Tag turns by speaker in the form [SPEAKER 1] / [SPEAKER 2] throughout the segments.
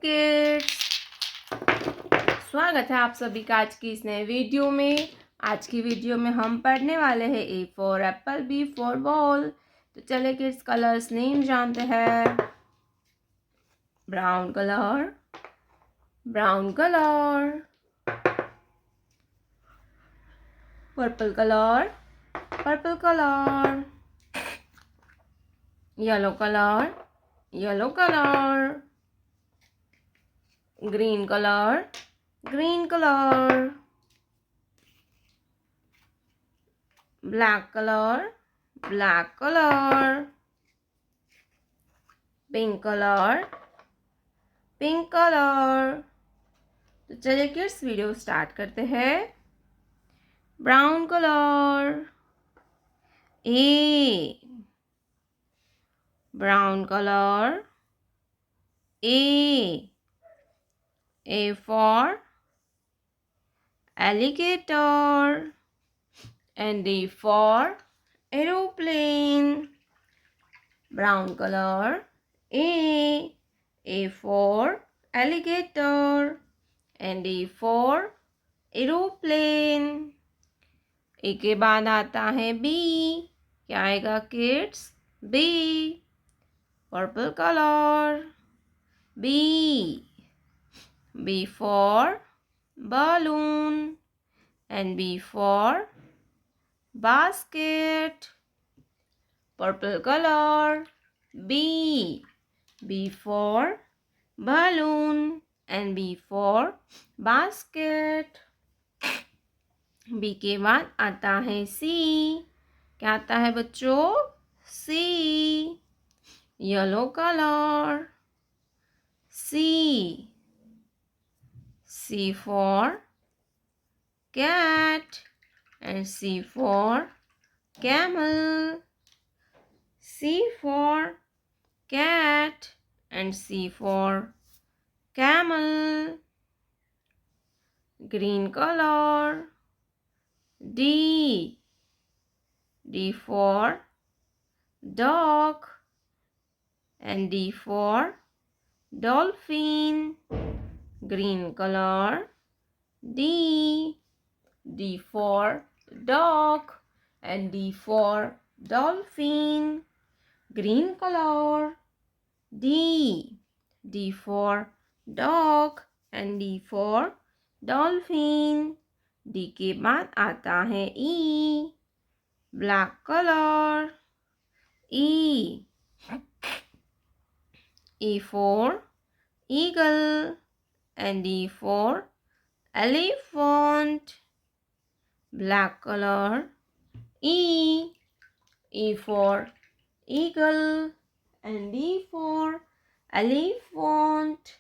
[SPEAKER 1] Kids, स्वागत है आप सभी का आज की इस नए वीडियो में। आज की वीडियो में हम पढ़ने वाले हैं A for apple, B for ball. तो चले किड्स कलर्स नेम जानते हैं। Brown colour, brown colour, purple colour, purple colour, yellow colour, yellow colour, green color, green color, black color, black color, pink color, pink color। तो चलिए kids video start करते हैं। Brown colour, A, brown colour, A for alligator and D for aeroplane. Brown color, A for alligator and D for aeroplane. A के बाद आता है B. क्या आएगा kids? B, purple colour, B, B for balloon and B for basket. Purple color, B, B for balloon and B for basket. B के बाद आता है C। क्या आता है बच्चों? C, yellow colour, C, C for cat and C for camel. C for cat and C for camel. Green color, D, D for dog and D for dolphin. Green color, D, D for dog and D for dolphin. Green color, D, D for dog and D for dolphin. D के बाद आता है E, black color, E, E for eagle and E for elephant. Black color, E, E for eagle and E for elephant.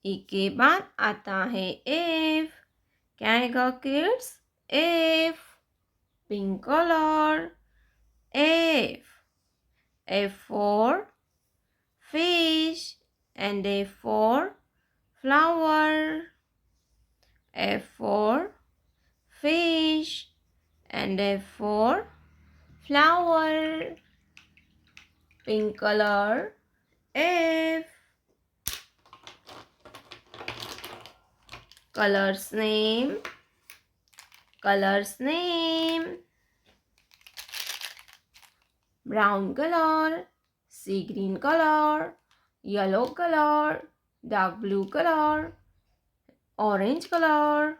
[SPEAKER 1] E के बाद आता है F। क्या आएगा kids? F, pink color, F, F for fish and F for flower. F for fish and F for flower. Pink color, F. Colors name, colors name. Brown color, sea green color, yellow color, dark blue color, orange color,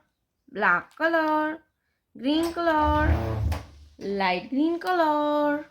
[SPEAKER 1] black color, green color, light green color.